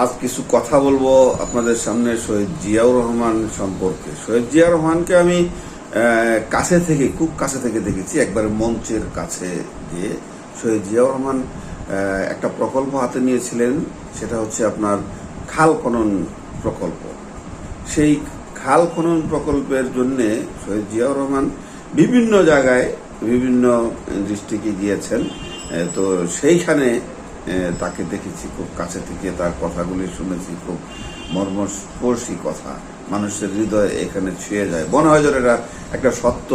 আজ কিছু কথা বলবো আপনাদের সামনে শহীদ জিয়াউর রহমান সম্পর্কে। শহীদ জিয়াউর রহমানকে আমি খুব কাছে থেকে দেখেছি, একবার মঞ্চের কাছে গিয়ে। শহীদ জিয়াউর রহমান একটা প্রকল্প হাতে নিয়েছিলেন, সেটা হচ্ছে আপনার খাল খনন প্রকল্প। সেই খাল খনন প্রকল্পের জন্যে শহীদ জিয়াউর রহমান বিভিন্ন জায়গায় বিভিন্ন ডিস্ট্রিক্টে গিয়েছেন। তো সেইখানে তাকে দেখেছি খুব কাছে থেকে, তার কথাগুলি শুনেছি, খুব মর্মস্পর্শী কথা, মানুষের হৃদয় এখানে ছুঁয়ে যায়। মনে হয় যেন এটা একটা সত্য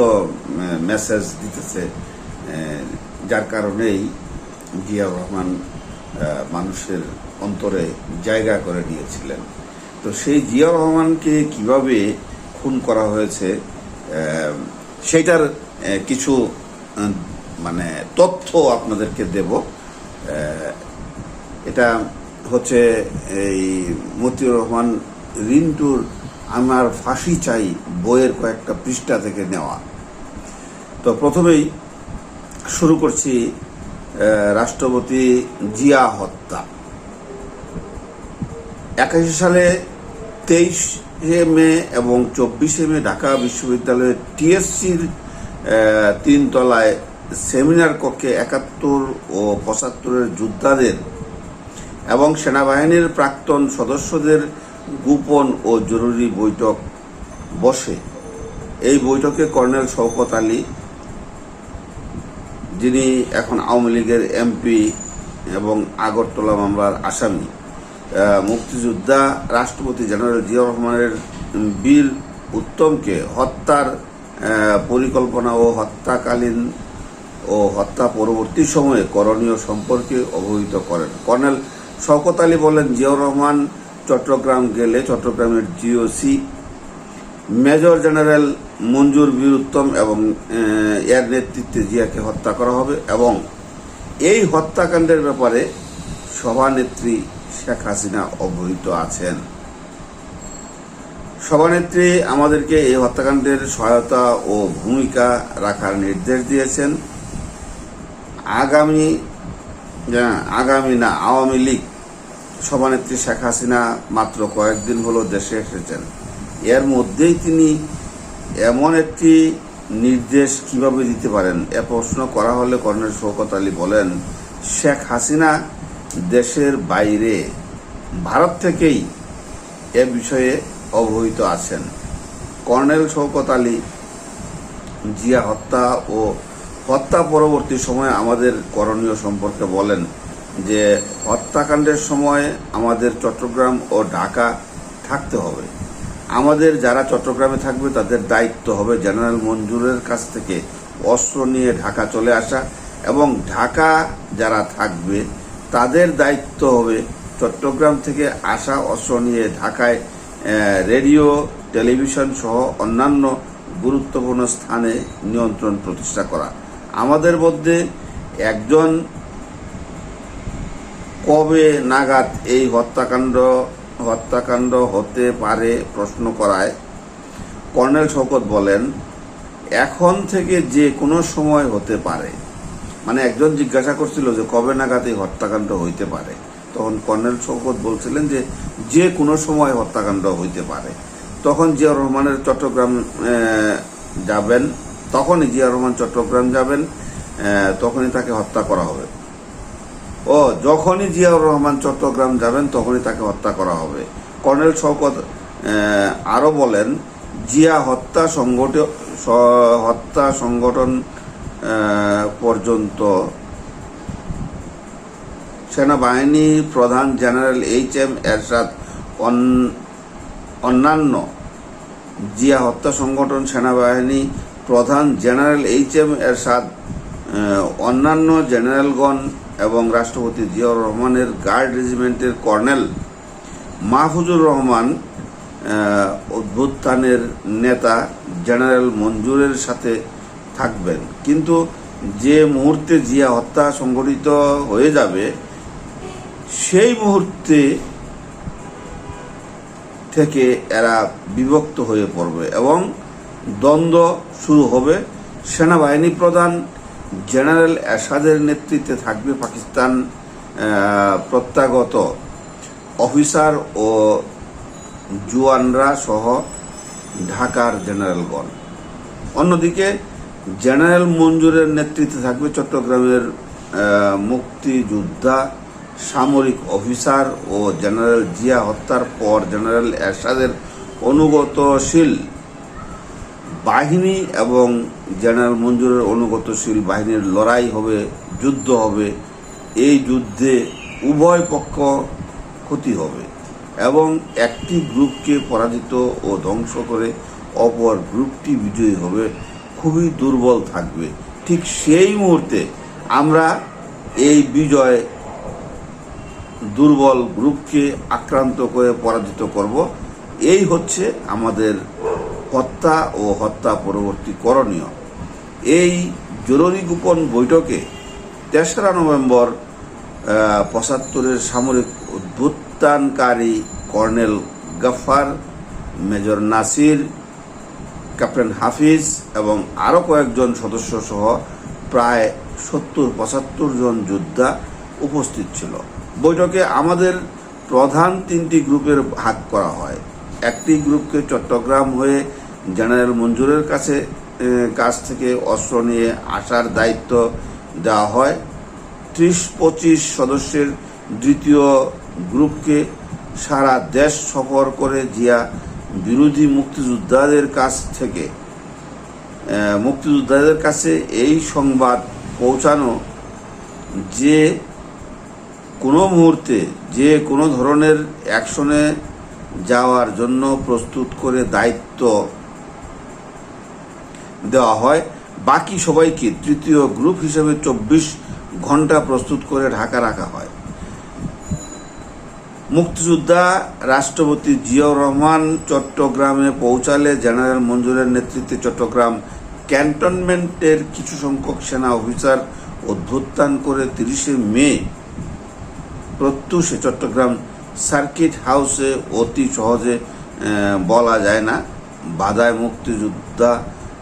মেসেজ দিতেছে, যার কারণেই জিয়াউর রহমান মানুষের অন্তরে জায়গা করে নিয়েছিলেন। তো সেই জিয়াউর রহমানকে কিভাবে খুন করা হয়েছে সেইটার কিছু তথ্য আপনাদেরকে দেব। এটা হচ্ছে এই মতিউর রহমান রিন্টুর আমার ফাঁসি চাই বইয়ের কয়েকটা পৃষ্ঠা থেকে নেওয়া। তো প্রথমেই শুরু করছি রাষ্ট্রপতি জিয়া হত্যা। 81 সালে 23 মে এবং 24 মে ঢাকা বিশ্ববিদ্যালয়ের টিএসসির 3 তলায় সেমিনার কক্ষে 71 ও 75-এর যোদ্ধাদের এবং সেনাবাহিনীর প্রাক্তন সদস্যদের গোপন ও জরুরি বৈঠক বসে। এই বৈঠকে কর্নেল শওকত আলী, যিনি এখন আওয়ামী লীগের এমপি এবং আগরতলা মামলার আসামি, মুক্তিযোদ্ধা রাষ্ট্রপতি জেনারেল জিয়াউর রহমানের বীর উত্তমকে হত্যার পরিকল্পনা ও হত্যাকালীন ও হত্যা পরবর্তী সময়ে করণীয় সম্পর্কে অবহিত করেন। কর্নেল শওকত আলী বলেন, জিয়াউর রহমান চট্টগ্রাম গেলে চট্টগ্রামের জিওসি মেজর জেনারেল মঞ্জুর বীর উত্তম এবং এর নেতৃত্বে জিয়াকে হত্যা করা হবে এবং এই হত্যাকাণ্ডের ব্যাপারে সভানেত্রী শেখ হাসিনা অবহিত আছেন। সভানেত্রী আমাদেরকে এই হত্যাকাণ্ডের সহায়তা ও ভূমিকা রাখার নির্দেশ দিয়েছেন। আওয়ামী লীগ সভানেত্রী শেখ হাসিনা মাত্র কয়েকদিন হলো দেশে এসেছেন, এর মধ্যেই তিনি এমন একটি নির্দেশ কিভাবে দিতে পারেন এ প্রশ্ন করা হলে কর্নেল শওকত আলী বলেন, শেখ হাসিনা দেশের বাইরে ভারত থেকেই এ বিষয়ে অবহিত আছেন। কর্নেল শওকত আলী জিয়া হত্যা ও হত্যা পরবর্তী সময়ে আমাদের করণীয় সম্পর্কে বলেন যে, হত্যাকাণ্ডের সময় আমাদের চট্টগ্রাম ও ঢাকা থাকতে হবে। আমাদের যারা চট্টগ্রামে থাকবে তাদের দায়িত্ব হবে জেনারেল মঞ্জুরের কাছ থেকে অস্ত্র নিয়ে ঢাকা চলে আসা এবং ঢাকা যারা থাকবে তাদের দায়িত্ব হবে চট্টগ্রাম থেকে আসা অস্ত্র নিয়ে ঢাকায় রেডিও, টেলিভিশন সহ অন্যান্য গুরুত্বপূর্ণ স্থানে নিয়ন্ত্রণ প্রতিষ্ঠা করা। আমাদের মধ্যে একজন কবে নাগাদ এই হত্যাকাণ্ড হতে পারে প্রশ্ন করায় কর্নেল শওকত বলেন, এখন থেকে যে কোনো সময় হতে পারে। একজন জিজ্ঞাসা করছিল যে কবে নাগাদ এই হত্যাকাণ্ড হইতে পারে, তখন কর্নেল শওকত বলছিলেন যে কোনো সময় হত্যাকাণ্ড হইতে পারে। তখন জিয়াউর রহমানের চট্টগ্রাম যাবেন, তখনই তাকে হত্যা করা হবে। যখনই জিয়াউর রহমান চট্টগ্রাম যাবেন তখনই তাকে হত্যা করা হবে। কর্নেল শওকত আরও বলেন, জিয়া হত্যা সংগঠন পর্যন্ত সেনাবাহিনী প্রধান জেনারেল এইচ.এম. এরশাদ অন্যান্য জিয়া হত্যা সংগঠন সেনাবাহিনী প্রধান জেনারেল এইচ.এম. এরশাদ, অন্যান্য জেনারেলগণ এবং রাষ্ট্রপতি জিয়াউর রহমানের গার্ড রেজিমেন্টের কর্নেল মাহফুজুর রহমান, অভ্যুত্থানের নেতা জেনারেল মঞ্জুরের সাথে থাকবেন। কিন্তু যে মুহূর্তে জিয়া হত্যা সংঘটিত হয়ে যাবে সেই মুহূর্তে থেকে এরা বিভক্ত হয়ে পড়বে এবং দ্বন্দ্ব শুরু হবে। সেনাবাহিনী প্রধান জেনারেল এরশাদের নেতৃত্বে থাকবে পাকিস্তান প্রত্যাগত অফিসার ও জওয়ানরা সহ ঢাকার জেনারেলগণ। অন্যদিকে জেনারেল মঞ্জুরের নেতৃত্বে থাকবে চট্টগ্রামের মুক্তিযোদ্ধা, সামরিক অফিসার ও জেনারেল জিয়া হত্যার পর জেনারেল এরশাদের অনুগতশীল বাহিনী এবং জেনারেল মঞ্জুরের অনুগতশীল বাহিনীর লড়াই হবে, যুদ্ধ হবে। এই যুদ্ধে উভয় পক্ষ ক্ষতি হবে এবং একটি গ্রুপকে পরাজিত ও ধ্বংস করে অপর গ্রুপটি বিজয়ী হবে, খুবই দুর্বল থাকবে। ঠিক সেই মুহূর্তে আমরা এই বিজয় দুর্বল গ্রুপকে আক্রান্ত করে পরাজিত করব। এই হচ্ছে আমাদের হত্যা ও হত্যা পরবর্তী করণীয়। এই জরুরি গোপন বৈঠকে ৩রা নভেম্বর ৭৫-এর সামরিক অভ্যুত্থানকারী colonel Gaffar, major Nasir, captain Hafiz এবং আরও কয়েকজন সদস্য সহ প্রায় ৭০-৭৫ জন যোদ্ধা উপস্থিত ছিল। বৈঠকে আমাদের প্রধান ৩টি গ্রুপের ভাগ করা হয়। একটি গ্রুপকে চট্টগ্রাম হয়ে জেনারেল মঞ্জুরের কাছ থেকে অস্ত্র নিয়ে আসার দায়িত্ব দেওয়া হয়। ৩০-২৫ সদস্যের দ্বিতীয় গ্রুপকে সারা দেশ সফর করে জিয়া বিরোধী মুক্তিযোদ্ধাদের কাছে এই সংবাদ পৌঁছানো যে কোনো মুহূর্তে যে কোনো ধরনের অ্যাকশনে যাওয়ার জন্য প্রস্তুত করে দায়িত্ব দেওয়া হয়। বাকি সবাইকে তৃতীয় গ্রুপ হিসেবে ২৪ ঘন্টা প্রস্তুত করে ঢাকা রাখা হয়। মুক্তিযোদ্ধা রাষ্ট্রপতি জিয়াউর রহমান চট্টগ্রামে পৌঁছালে জেনারেল মঞ্জুরের নেতৃত্বে চট্টগ্রাম ক্যান্টনমেন্টের কিছু সংখ্যক সেনা অফিসার অভ্যুত্থান করে ৩০শে মে প্রত্যুষে চট্টগ্রাম সার্কিট হাউসে অতি সহজে বলা যায় না বাধায় মুক্তিযোদ্ধা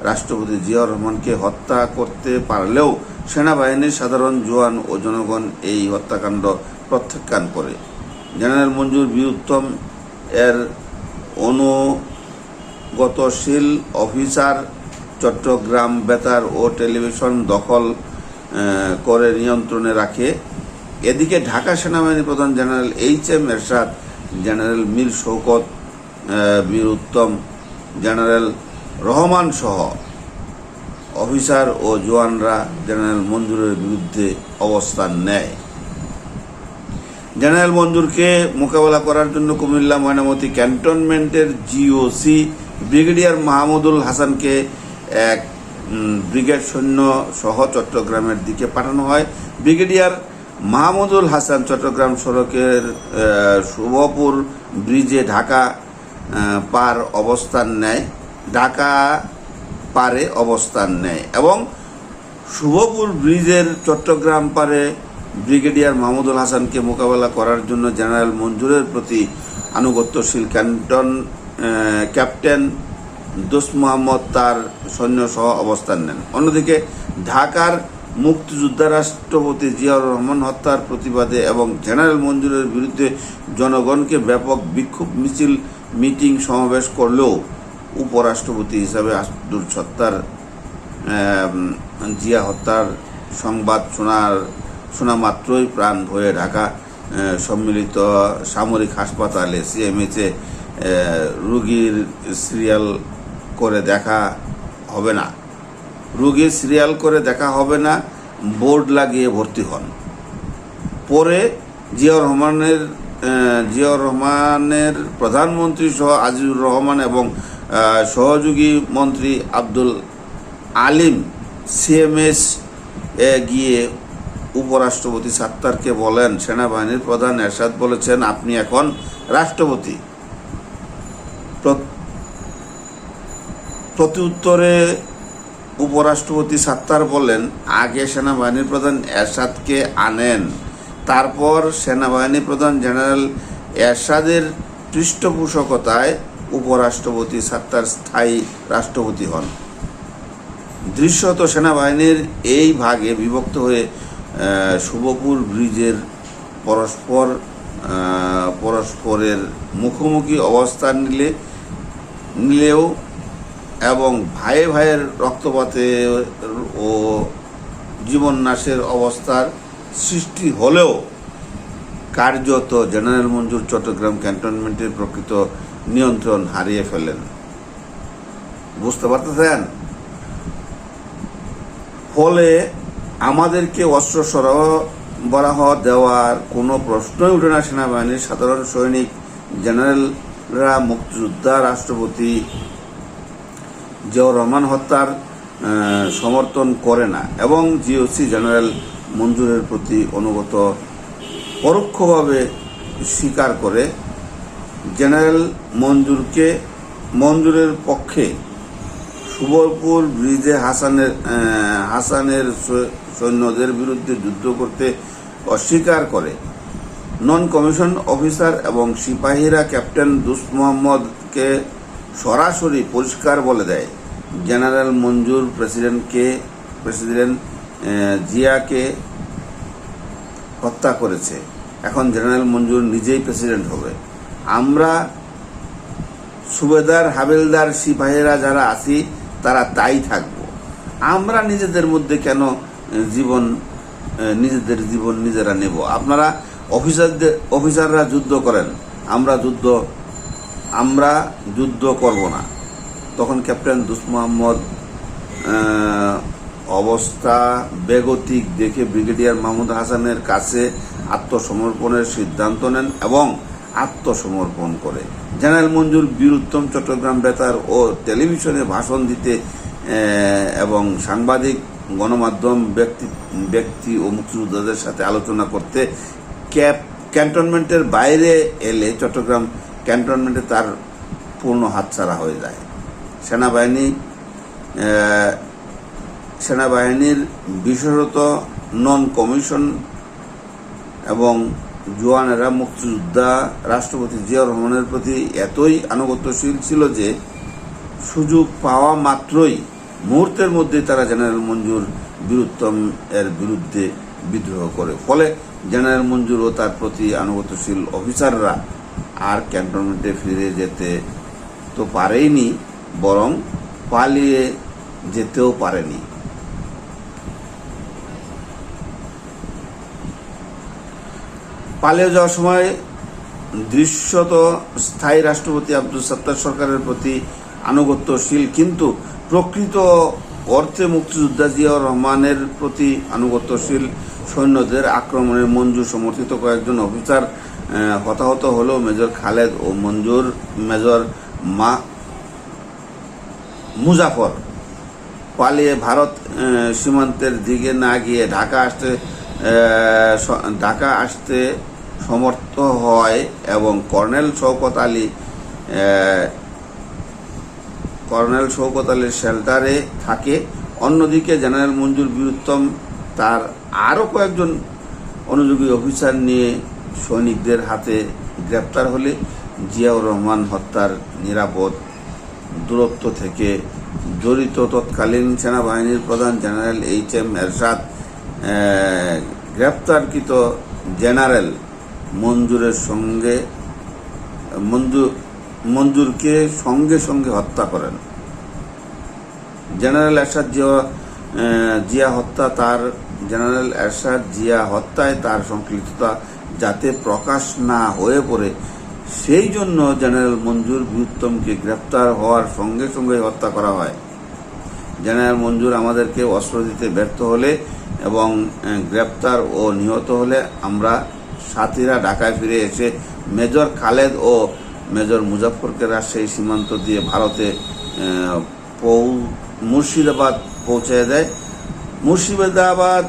রাষ্ট্রপতি জিয়াউর রহমানকে হত্যা করতে পারলেও সেনাবাহিনীর সাধারণ জওয়ান ও জনগণ এই হত্যাকাণ্ড প্রত্যাখ্যান করে। জেনারেল মঞ্জুর বীরউত্তম এর অনুগতশীল অফিসার চট্টগ্রাম বেতার ও টেলিভিশন দখল করে নিয়ন্ত্রণে রাখে। এদিকে ঢাকা সেনাবাহিনী প্রধান জেনারেল এইচ.এম. এরশাদ, জেনারেল মীর শওকত, বীরউত্তম, জেনারেল রহমান সহ অফিসার ও জওয়ানরা জেনারেল মঞ্জুরের বিরুদ্ধে অবস্থান নেয়। জেনারেল মঞ্জুরকে মোকাবেলা করার জন্য কুমিল্লা ময়নামতি ক্যান্টনমেন্টের জিওসি ব্রিগেডিয়ার মাহমুদুল হাসানকে এক ব্রিগেড সৈন্য সহ চট্টগ্রামের দিকে পাঠানো হয়। ব্রিগেডিয়ার মাহমুদুল হাসান চট্টগ্রাম সড়কের শুভপুর ব্রিজে ঢাকা পারে অবস্থান নেয় এবং শুভপুর ব্রিজের চট্টগ্রাম পারে ব্রিগেডিয়ার মাহমুদুল হাসানকে মোকাবেলা করার জন্য জেনারেল মঞ্জুরের প্রতি আনুগত্যশীল ক্যাপ্টেন দোস্ত মোহাম্মদ তার সৈন্যসহ অবস্থান নেন। অন্যদিকে ঢাকার মুক্তিযোদ্ধা রাষ্ট্রপতি জিয়াউর রহমান হত্যার প্রতিবাদে এবং জেনারেল মঞ্জুরের বিরুদ্ধে জনগণকে ব্যাপক বিক্ষোভ মিছিল, মিটিং, সমাবেশ করলেও উপরাষ্ট্রপতি হিসাবে আব্দুল সত্তার জিয়া হত্যার সংবাদ শোনা মাত্রই প্রাণ ভয়ে ঢাকা সম্মিলিত সামরিক হাসপাতালে সিএমএইচে রোগীর সিরিয়াল করে দেখা হবে না বোর্ড লাগিয়ে ভর্তি হন। পরে জিয়াউর রহমানের প্রধানমন্ত্রী সহ আজিজুর রহমান এবং সহযোগী মন্ত্রী আব্দুল আলিম সিএমএস গিয়ে উপরাষ্ট্রপতি সাত্তারকে বলেন, সেনাবাহিনীর প্রধান এরশাদ বলেছেন আপনি এখন রাষ্ট্রপতি। প্রত্যুত্তরে উপরাষ্ট্রপতি সাত্তার বলেন, আগে সেনাবাহিনীর প্রধান এরশাদকে আনেন, তারপর সেনাবাহিনী প্রধান জেনারেল এরশাদের পৃষ্ঠপোষকতায় উপরাষ্ট্রপতি সাত্তার স্থায়ী রাষ্ট্রপতি হন। দৃশ্যত সেনাবাহিনীর এই ভাগে বিভক্ত হয়ে শুভপুর ব্রিজের পরস্পর পরস্পরের মুখোমুখি অবস্থান নিলেও এবং ভাইয়ে ভাইয়ের রক্তপাতে ও জীবন নাশের অবস্থার সৃষ্টি হলেও কার্যত জেনারেল মঞ্জুর চট্টগ্রাম ক্যান্টনমেন্টের প্রকৃত নিয়ন্ত্রণ হারিয়ে ফেলেন। বুঝতে পারতেছেন? ফলে আমাদেরকে অস্ত্র সরবরাহ দেওয়ার কোনো প্রশ্নই উঠে না। সেনাবাহিনীর সাধারণ সৈনিক জেনারেলরা মুক্তিযোদ্ধা রাষ্ট্রপতি জিয়াউর রহমান হত্যার সমর্থন করে না এবং জিওসি জেনারেল মঞ্জুরের প্রতি অনুগত পরোক্ষভাবে স্বীকার করে। জেনারেল মঞ্জুরের পক্ষে সুবলপুর ব্রিজে হাসানের সৈন্যদের বিরুদ্ধে যুদ্ধ করতে অস্বীকার করে। নন কমিশন অফিসার এবং সিপাহীরা ক্যাপ্টেন দোস্ত মোহাম্মদকে সরাসরি পরিষ্কার বলে দেয় জেনারেল মঞ্জুর প্রেসিডেন্ট জিয়াকে হত্যা করেছে। এখন জেনারেল মঞ্জুর নিজেই প্রেসিডেন্ট হবে। আমরা সুবেদার, হাবিলদার, সিপাহীরা যারা আছি তারা তাই থাকব। আমরা নিজেদের মধ্যে কেন নিজেদের জীবন নিজেরা নেব? আপনারা অফিসাররা যুদ্ধ করেন, আমরা যুদ্ধ করব না। তখন ক্যাপ্টেন দোস্ত মোহাম্মদ অবস্থা বেগতিক দেখে ব্রিগেডিয়ার মাহমুদ হাসানের কাছে আত্মসমর্পণের সিদ্ধান্ত নেন এবং আত্মসমর্পণ করে। জেনারেল মঞ্জুর বীরুত্তম চট্টগ্রাম বেতার ও টেলিভিশনে ভাষণ দিতে এবং সাংবাদিক, গণমাধ্যম, ব্যক্তি ও মুক্তিযোদ্ধাদের সাথে আলোচনা করতে ক্যান্টনমেন্টের বাইরে এলে চট্টগ্রাম ক্যান্টনমেন্টে তার পূর্ণ হাতছাড়া হয়ে যায়। সেনাবাহিনীর বিশেষত নন কমিশন এবং জওয়ানেরা মুক্তিযোদ্ধা রাষ্ট্রপতি জিয়াউর রহমানের প্রতি এতই আনুগত্যশীল ছিল যে সুযোগ পাওয়া মাত্রই মুহূর্তের মধ্যে তারা জেনারেল মঞ্জুর বীরুত্তম এর বিরুদ্ধে বিদ্রোহ করে। ফলে জেনারেল মঞ্জুর ও তার প্রতি আনুগত্যশীল অফিসাররা আর ক্যান্টনমেন্টে ফিরে যেতে তো পারেইনি, বরং পালিয়ে যেতেও পারেনি। পালিয়ে যাওয়ার সময় দৃশ্যত স্থায়ী রাষ্ট্রপতি আব্দুল সাত্তার সরকারের প্রতি আনুগত্যশীল কিন্তু প্রকৃত অর্থে মুক্তিযোদ্ধা জিয়াউর রহমানের প্রতি আনুগত্যশীল সৈন্যদের আক্রমণে মঞ্জুর সমর্থিত কয়েকজন অফিসার হতাহত হলেও মেজর খালেদ ও মেজর মুজাফর পালিয়ে ভারত সীমান্তের দিকে না গিয়ে ঢাকা আসতে সমর্থ হয় এবং কর্নেল শওকত আলীর শেল্টারে থাকে। অন্যদিকে জেনারেল মঞ্জুর বীরুত্তম তার আরও কয়েকজন অনুযোগী অফিসার নিয়ে সৈনিকদের হাতে গ্রেপ্তার হলে জিয়াউর রহমান হত্যার নিরাপদ দূরত্ব থেকে জড়িত তৎকালীন সেনাবাহিনীর প্রধান জেনারেল HM এরশাদ গ্রেপ্তারকৃত জেনারেল মঞ্জুরকে সঙ্গে সঙ্গে হত্যা করেন। জেনারেল এরশাদ জিয়া হত্যায় তার সংশ্লিষ্টতা যাতে প্রকাশ না হয়ে পড়ে সেই জন্য জেনারেল মঞ্জুর বীরুত্তমকে গ্রেপ্তার হওয়ার সঙ্গে সঙ্গে হত্যা করা হয়। জেনারেল মঞ্জুর আমাদেরকে অস্ত্র দিতে ব্যর্থ হলে এবং গ্রেপ্তার ও নিহত হলে আমরা সাথীরা ঢাকায় ফিরে এসে মেজর খালেদ ও মেজর মুজাফরকে রাজশাহী সীমান্ত দিয়ে ভারতে মুর্শিদাবাদ পৌঁছে দেয়। মুর্শিদাবাদ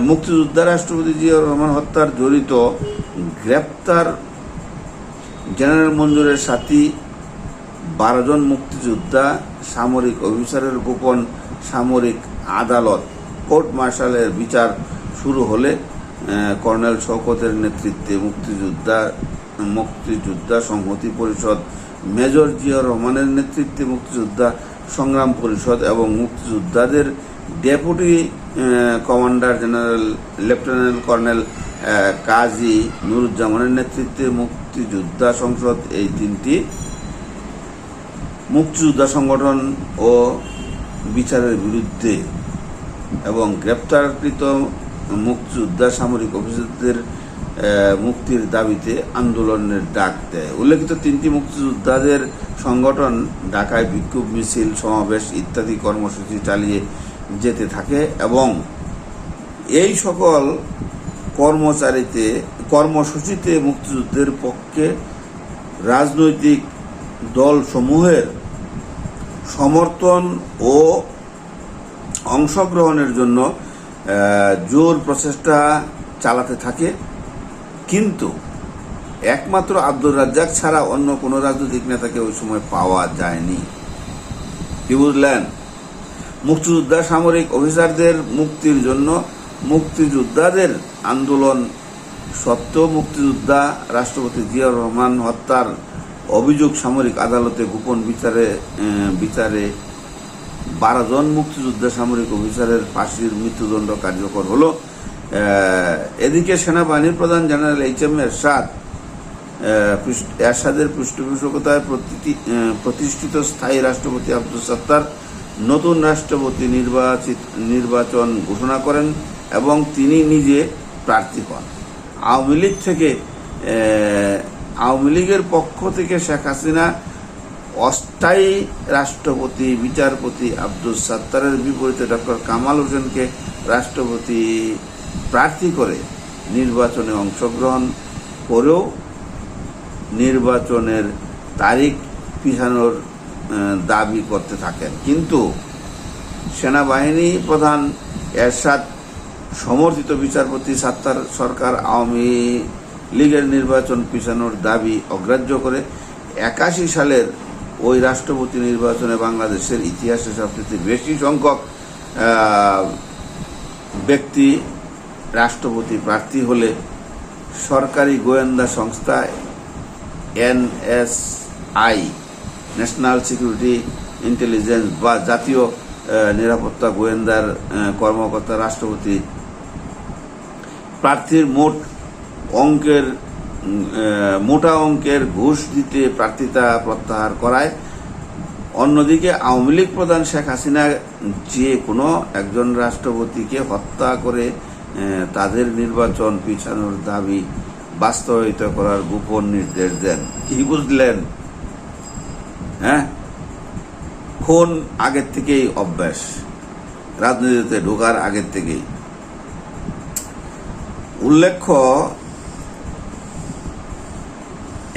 মুক্তিযোদ্ধা রাষ্ট্রপতি জিয়াউর রহমান হত্যার জড়িত গ্রেপ্তার জেনারেল মঞ্জুরের সাথী 12 জন মুক্তিযোদ্ধা সামরিক অফিসারের গোপন সামরিক আদালত কোর্ট মার্শালের বিচার শুরু হলে কর্নেল শওকতের নেতৃত্বে মুক্তিযোদ্ধা সংহতি পরিষদ, মেজর জিয়াউর রহমানের নেতৃত্বে মুক্তিযোদ্ধা সংগ্রাম পরিষদ এবং মুক্তিযোদ্ধাদের deputy commander general lieutenant colonel Kazi নুরুজ্জামানের নেতৃত্বে মুক্তিযোদ্ধা সংসদ এই তিনটি মুক্তিযোদ্ধা সংগঠন ও বিচারের বিরুদ্ধে এবং গ্রেপ্তারকৃত মুক্তিযোদ্ধা সামরিক অফিসারদের মুক্তির দাবিতে আন্দোলনের ডাক দেয়। উল্লেখিত তিনটি মুক্তিযোদ্ধাদের সংগঠন ঢাকায় বিক্ষোভ মিছিল, সমাবেশ ইত্যাদি কর্মসূচি চালিয়ে যেতে থাকে এবং এই সকল কর্মসূচিতে মুক্তিযুদ্ধের পক্ষে রাজনৈতিক দলসমূহের সমর্থন ও অংশগ্রহণের জন্য জোর প্রচেষ্টা চালাতে থাকে, কিন্তু একমাত্র আব্দুর রাজ্জাক ছাড়া অন্য কোনো রাজনৈতিক নেতাকে ওই সময় পাওয়া যায়নি। কি বুঝলেন? মুক্তিযোদ্ধা সামরিক অফিসারদের মুক্তির জন্য মুক্তিযোদ্ধাদের আন্দোলন সত্ত্বেও মুক্তিযোদ্ধা রাষ্ট্রপতি জিয়াউর রহমান হত্যার অভিযোগ সামরিক আদালতে গোপন বিচারে 12 জন মুক্তিযোদ্ধা সামরিক অফিসারের ফাঁসির মৃত্যুদণ্ড কার্যকর হলো। এদিকে সেনাবাহিনীর প্রধান জেনারেল এইচ.এম. এরশাদের পৃষ্ঠপোষকতায় প্রতিষ্ঠিত স্থায়ী রাষ্ট্রপতি আব্দুস সাত্তার নতুন রাষ্ট্রপতি নির্বাচন ঘোষণা করেন এবং তিনি নিজে প্রার্থী হন। আওয়ামী লীগের পক্ষ থেকে শেখ হাসিনা অস্থায়ী রাষ্ট্রপতি বিচারপতি আব্দুস সাত্তারের বিপরীতে ডক্টর কামাল হোসেনকে রাষ্ট্রপতি প্রার্থী করে নির্বাচনে অংশগ্রহণ করেও নির্বাচনের তারিখ পিছানোর দাবি করতে থাকেন। কিন্তু সেনাবাহিনী প্রধান এরশাদ সমর্থিত বিচারপতি সাত্তার সরকার আওয়ামী লীগের নির্বাচন পিছানোর দাবি অগ্রাহ্য করে 81 সালের ওই রাষ্ট্রপতি নির্বাচনে বাংলাদেশের ইতিহাসে সবচেয়ে বেশি সংখ্যক ব্যক্তি রাষ্ট্রপতি প্রার্থী হলে সরকারি গোয়েন্দা সংস্থা NSI ন্যাশনাল সিকিউরিটি ইন্টেলিজেন্স বা জাতীয় নিরাপত্তা গোয়েন্দার কর্মকর্তা রাষ্ট্রপতি প্রার্থীর মোটা অঙ্কের ঘুষ দিতে প্রার্থিতা প্রত্যাহার করায়। অন্যদিকে আওয়ামী লীগ প্রধান শেখ হাসিনা যে কোনো একজন রাষ্ট্রপতিকে হত্যা করে তাদের নির্বাচন পিছানোর দাবি বাস্তবায়িত করার গোপন নির্দেশ দেন। কি বুঝলেন? হ্যাঁ, খুন আগের থেকেই অভ্যাস, রাজনীতিতে ঢোকার আগের থেকেই। উল্লেখ্য,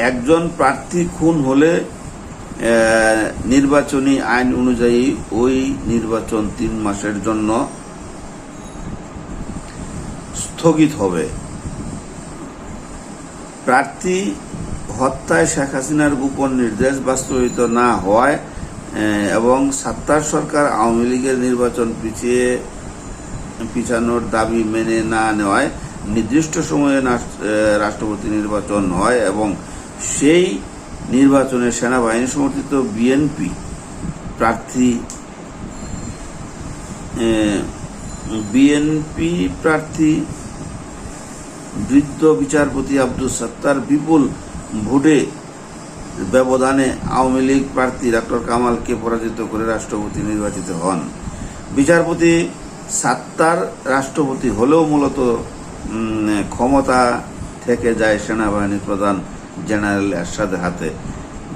একজন প্রার্থী খুন হলে নির্বাচনী আইন অনুযায়ী ওই নির্বাচন 3 মাসের জন্য স্থগিত হবে। প্রার্থী হত্যায় শেখ হাসিনার গোপন নির্দেশ বাস্তবায়িত না হওয়ায় এবং সাত্তার সরকার আওয়ামী লীগের নির্বাচন পিছানোর দাবি মেনে না নেওয়ায় নির্দিষ্ট সময়ে রাষ্ট্রপতি নির্বাচন হয় এবং সেই নির্বাচনে সেনাবাহিনী সমর্থিত বিএনপি প্রার্থী বৃদ্ধ বিচারপতি আব্দুস সাত্তার বিপুল ভোটে ব্যবধানে আওয়ামী লীগ প্রার্থী ডক্টর কামালকে পরাজিত করে রাষ্ট্রপতি নির্বাচিত হন। বিচারপতি সাত্তার রাষ্ট্রপতি হলেও মূলত ক্ষমতা থেকে যায় সেনাবাহিনী প্রধান জেনারেল এরশাদের হাতে।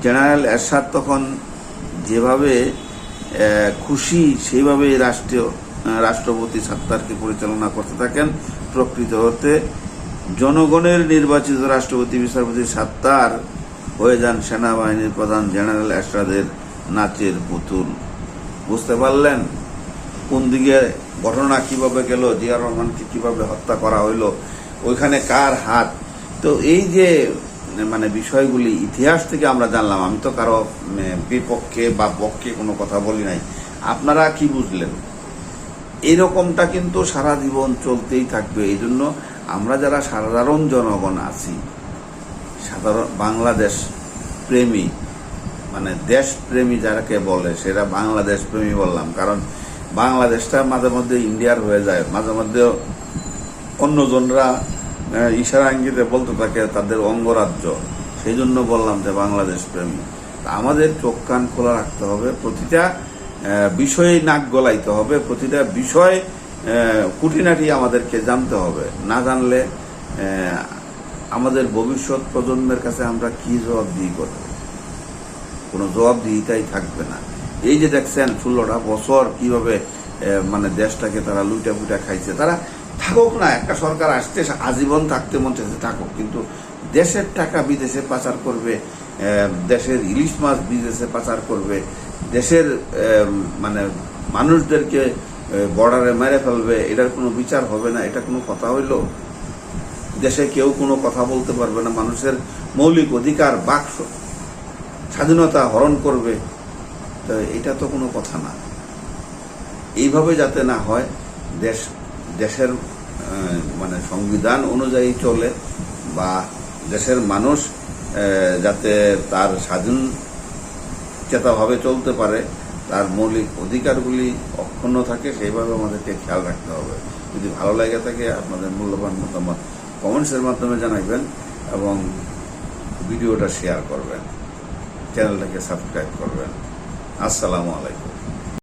জেনারেল এরশাদ তখন যেভাবে খুশি সেইভাবেই রাষ্ট্রপতি সাত্তারকে পরিচালনা করতে থাকেন। প্রকৃত অর্থে জনগণের নির্বাচিত রাষ্ট্রপতি বিচারপতি সাত্তার হয়ে যান সেনাবাহিনীর প্রধান জেনারেল এরশাদের নাচের পুতুল। বুঝতে পারলেন কোন দিকে ঘটনা কিভাবে গেল, জিয়াউর রহমানকে কিভাবে হত্যা করা হইল, ওইখানে কার হাত। তো এই যে বিষয়গুলি ইতিহাস থেকে আমরা জানলাম। আমি তো কারো বিপক্ষে বা পক্ষে কোনো কথা বলি নাই। আপনারা কি বুঝলেন? এরকমটা কিন্তু সারা জীবন চলতেই থাকবে। এই জন্য আমরা যারা সাধারণ জনগণ আছি, সাধারণ বাংলাদেশ প্রেমী, দেশপ্রেমী যারাকে বলে, সেটা বাংলাদেশ প্রেমী বললাম, কারণ বাংলাদেশটা মাঝে মধ্যে ইন্ডিয়ার হয়ে যায়, মাঝে মধ্যে অন্যজনরা ইশারা ইঙ্গিতে বলতে থাকে তাদের অঙ্গরাজ্য। সেই জন্য বললাম যে বাংলাদেশ প্রেমী। আমাদের চোখ কান খোলা রাখতে হবে, প্রতিটা বিষয়ে নাক গলাইতে হবে, প্রতিটা বিষয় খুঁটিনাটি আমাদেরকে জানতে হবে। না জানলে আমাদের ভবিষ্যৎ প্রজন্মের কাছে আমরা কি জবাবদিহি করব? কোনো জবাবদিহিতাই থাকবে না। এই যে দেখছেন 16টা বছর কিভাবে মানে দেশটাকে তারা লুইটা পুইটা খাইছে। তারা থাকুক না, একটা সরকার আসতে আজীবন থাকতে মন চাইছে থাকুক, কিন্তু দেশের টাকা বিদেশে পাচার করবে, দেশের ইলিশ মাছ বিদেশে পাচার করবে, দেশের মানে মানুষদেরকে বর্ডারে মেরে ফেলবে, এটার কোনো বিচার হবে না। এটা কোনো কথা হইল? দেশে কেউ কোনো কথা বলতে পারবে না, মানুষের মৌলিক অধিকার বাক স্বাধীনতা হরণ করবে, তো এটা তো কোনো কথা না। এইভাবে যাতে না হয়, দেশের মানে সংবিধান অনুযায়ী চলে, বা দেশের মানুষ যাতে তার স্বাধীন চেতাভাবে চলতে পারে, তার মৌলিক অধিকারগুলি অক্ষুণ্ণ থাকে, সেইভাবে আমাদেরকে খেয়াল রাখতে হবে। যদি ভালো লাগে থাকে আপনাদের মূল্যবান মতামত কমেন্টসের মাধ্যমে জানাবেন এবং ভিডিওটা শেয়ার করবেন, চ্যানেলটাকে সাবস্ক্রাইব করবেন। আসসালামু আলাইকুম।